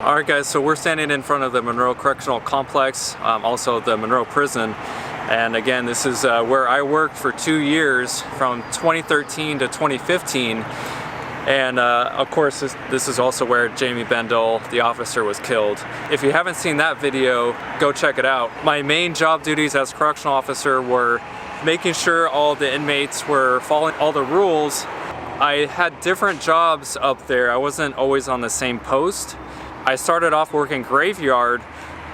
Alright guys, so we're standing in front of the Monroe Correctional Complex, also the Monroe Prison. And again, this is where I worked for 2 years from 2013 to 2015. And of course, this is also where Jayme Biendl, the officer, was killed. If you haven't seen that video, go check it out. My main job duties as correctional officer were making sure all the inmates were following all the rules. I had different jobs up there. I wasn't always on the same post. I started off working graveyard,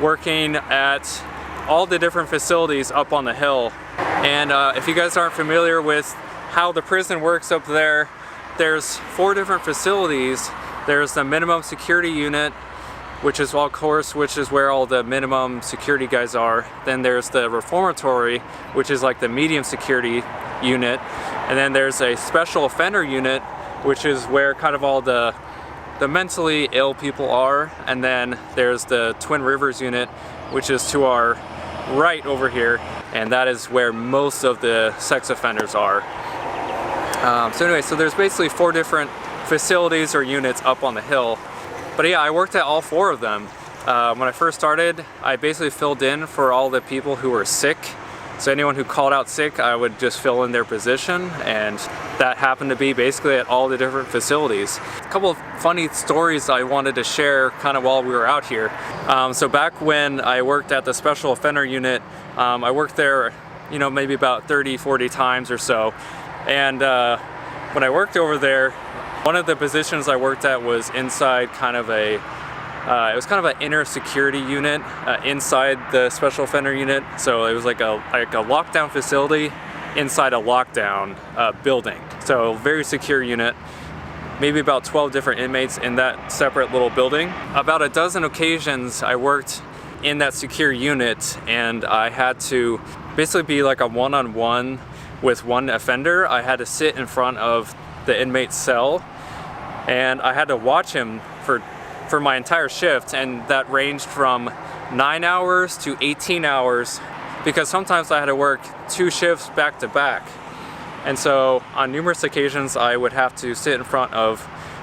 working at all the different facilities up on the hill. And if you guys aren't familiar with how the prison works up there, there's 4 different facilities. There's the minimum security unit, which is, well, of course, which is where all the minimum security guys are. Then there's the reformatory, which is like the medium security unit. And then there's a special offender unit, which is where kind of all the mentally ill people are. And then there's the Twin Rivers unit, which is to our right over here, and that is where most of the sex offenders are. So anyway, so there's basically 4 different facilities or units up on the hill. But yeah, I worked at all 4 of them. When I first started, I basically filled in for all the people who were sick. So anyone who called out sick, I would just fill in their position, and that happened to be basically at all the different facilities. A couple of funny stories I wanted to share kind of while we were out here. So back when I worked at the special offender unit, I worked there, you know, maybe about 30-40 times or so. And when I worked over there, one of the positions I worked at was inside kind of a it was kind of an inner security unit inside the special offender unit. So it was like a lockdown facility inside a lockdown building. So very secure unit. Maybe about 12 different inmates in that separate little building. About a dozen occasions I worked in that secure unit, and I had to basically be like a one-on-one with one offender. I had to sit in front of the inmate's cell, and I had to watch him for my entire shift, and that ranged from 9 hours to 18 hours because sometimes I had to work 2 shifts back to back. And so on numerous occasions I would have to sit in front of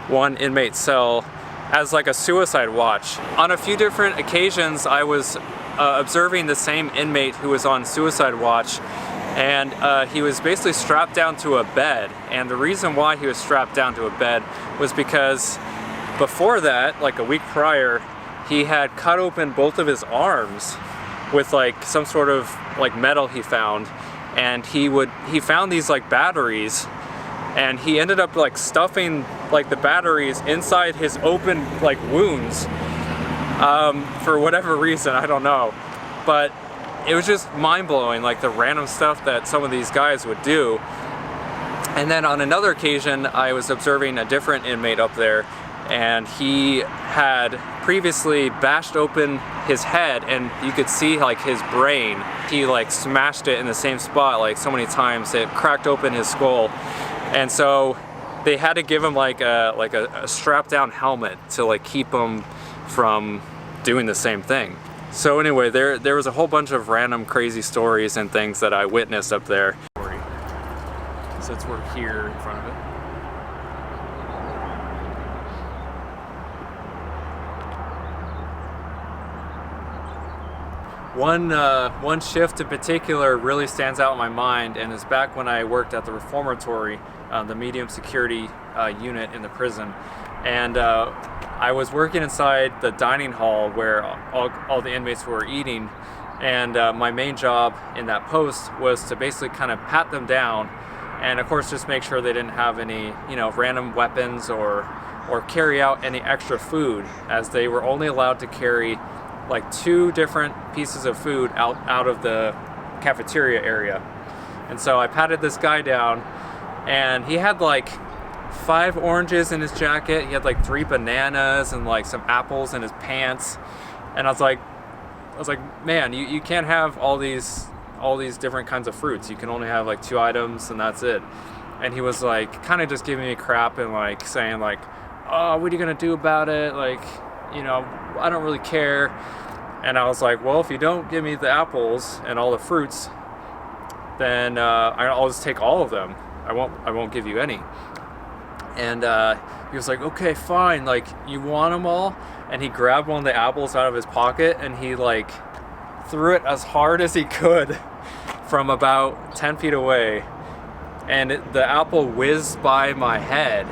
one inmate's cell as like a suicide watch. On a few different occasions I was observing the same inmate who was on suicide watch, and he was basically strapped down to a bed. And the reason why he was strapped down to a bed was because before that, like a week prior, he had cut open both of his arms with like some sort of like metal he found, and he found these like batteries, and he ended up like stuffing like the batteries inside his open like wounds for whatever reason, I don't know. But it was just mind-blowing, like the random stuff that some of these guys would do. And then on another occasion, I was observing a different inmate up there, and he had previously bashed open his head, and you could see like his brain. He like smashed it in the same spot like so many times it cracked open his skull. And so they had to give him like a strapped down helmet to like keep him from doing the same thing. So anyway, there was a whole bunch of random crazy stories and things that I witnessed up there. Since we're here in front of it. One shift in particular really stands out in my mind, and is back when I worked at the reformatory, the medium security unit in the prison. And I was working inside the dining hall where all the inmates were eating, and my main job in that post was to basically kind of pat them down, and of course just make sure they didn't have any, you know, random weapons or carry out any extra food, as they were only allowed to carry like 2 different pieces of food out of the cafeteria area. And so I patted this guy down, and he had like 5 oranges in his jacket. He had like 3 bananas and like some apples in his pants. And I was like, man, you can't have all these different kinds of fruits. You can only have like 2 items, and that's it. And he was like kind of just giving me crap and like saying like, oh, what are you gonna do about it? Like, you know, I don't really care. And I was like, well, if you don't give me the apples and all the fruits, then I'll just take all of them. I won't give you any. And he was like, okay, fine, like, you want them all? And he grabbed one of the apples out of his pocket and he like threw it as hard as he could from about 10 feet away. And the apple whizzed by my head,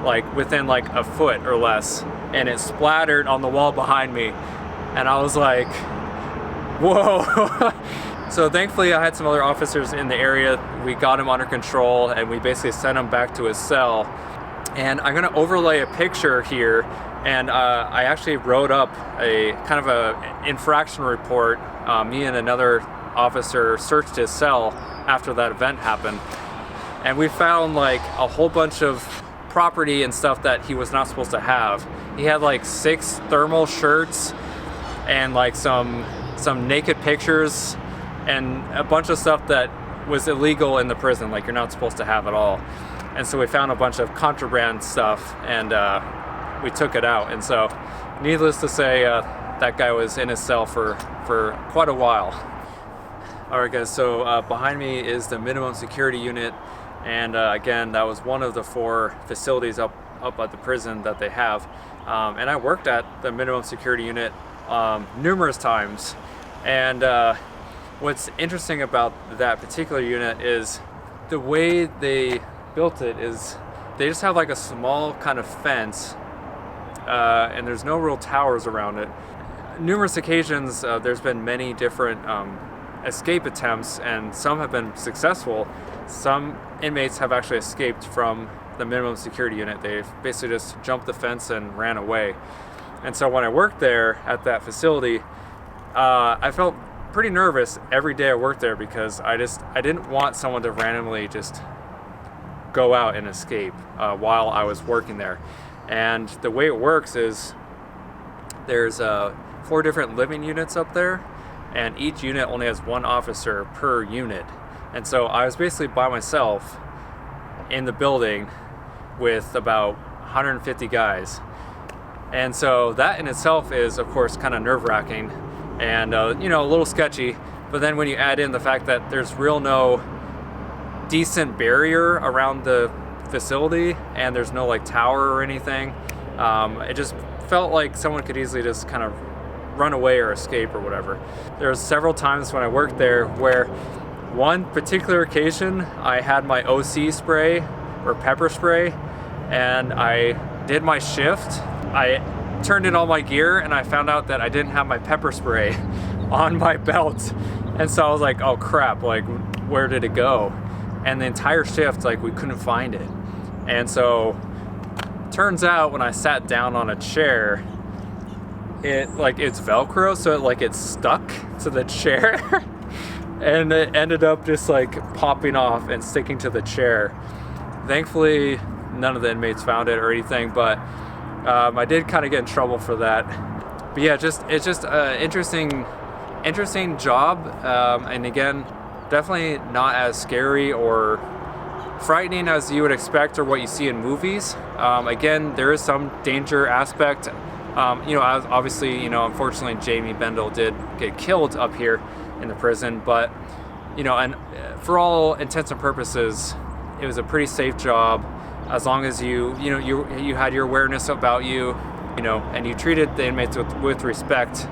like within like a foot or less, and it splattered on the wall behind me. And I was like, whoa. So thankfully I had some other officers in the area. We got him under control and we basically sent him back to his cell. And I'm gonna overlay a picture here, and I actually wrote up a kind of a infraction report. Me and another officer searched his cell after that event happened, and we found like a whole bunch of property and stuff that he was not supposed to have. He had like 6 thermal shirts and like some naked pictures and a bunch of stuff that was illegal in the prison, like you're not supposed to have at all. And so we found a bunch of contraband stuff, and we took it out. And so, needless to say, that guy was in his cell for quite a while. All right, guys, so behind me is the minimum security unit. And again, that was one of the 4 facilities up at the prison that they have. And I worked at the minimum security unit numerous times. And what's interesting about that particular unit is the way they built it is they just have like a small kind of fence, and there's no real towers around it. Numerous occasions there's been many different escape attempts, and some have been successful. Some inmates have actually escaped from the minimum security unit. They've basically just jumped the fence and ran away. And so when I worked there at that facility, I felt pretty nervous every day I worked there, because I didn't want someone to randomly just go out and escape while I was working there. And the way it works is there's 4 different living units up there, and each unit only has 1 officer per unit. And so I was basically by myself in the building with about 150 guys. And so that in itself is, of course, kind of nerve-wracking and you know, a little sketchy. But then when you add in the fact that there's no decent barrier around the facility, and there's no like tower or anything, it just felt like someone could easily just kind of run away or escape or whatever. There was several times when I worked there where one particular occasion I had my OC spray or pepper spray, and I did my shift. I turned in all my gear and I found out that I didn't have my pepper spray on my belt. And so I was like, oh crap, like where did it go? And the entire shift, like, we couldn't find it. And so turns out when I sat down on a chair, it's Velcro, so it's stuck to the chair. And it ended up just like popping off and sticking to the chair. Thankfully, none of the inmates found it or anything, but I did kind of get in trouble for that. But yeah, it's just an interesting job, and again, definitely not as scary or frightening as you would expect or what you see in movies. Again, there is some danger aspect. You know, obviously, you know, unfortunately, Jayme Biendl did get killed up here in the prison, but you know, and for all intents and purposes, it was a pretty safe job, as long as you had your awareness about you know, and you treated the inmates with respect.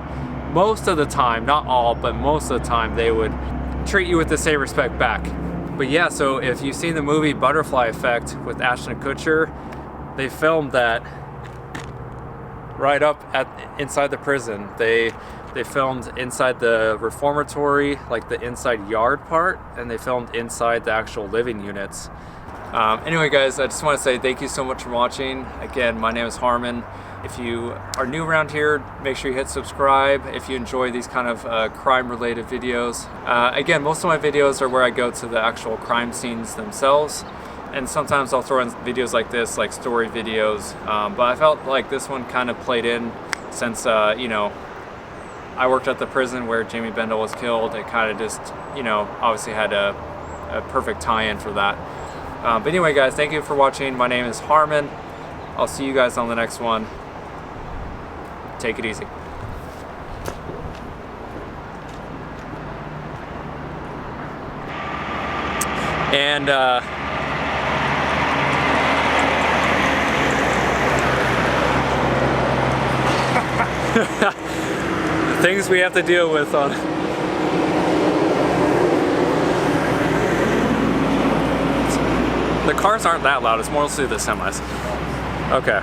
Most of the time, not all, but most of the time, they would treat you with the same respect back. But yeah, so if you've seen the movie Butterfly Effect with Ashton Kutcher, they filmed that right up inside the prison. They filmed inside the reformatory, like the inside yard part, and they filmed inside the actual living units. Anyway, guys, I just want to say thank you so much for watching. Again, my name is Harmon. If you are new around here, make sure you hit subscribe if you enjoy these kind of crime-related videos. Again, most of my videos are where I go to the actual crime scenes themselves, and sometimes I'll throw in videos like this, like story videos, but I felt like this one kind of played in since, you know, I worked at the prison where Jayme Biendl was killed. It kind of just, you know, obviously had a perfect tie-in for that. But anyway, guys, thank you for watching. My name is Harmon. I'll see you guys on the next one. Take it easy. And Things we have to deal with on. The cars aren't that loud, it's mostly the semis. Okay.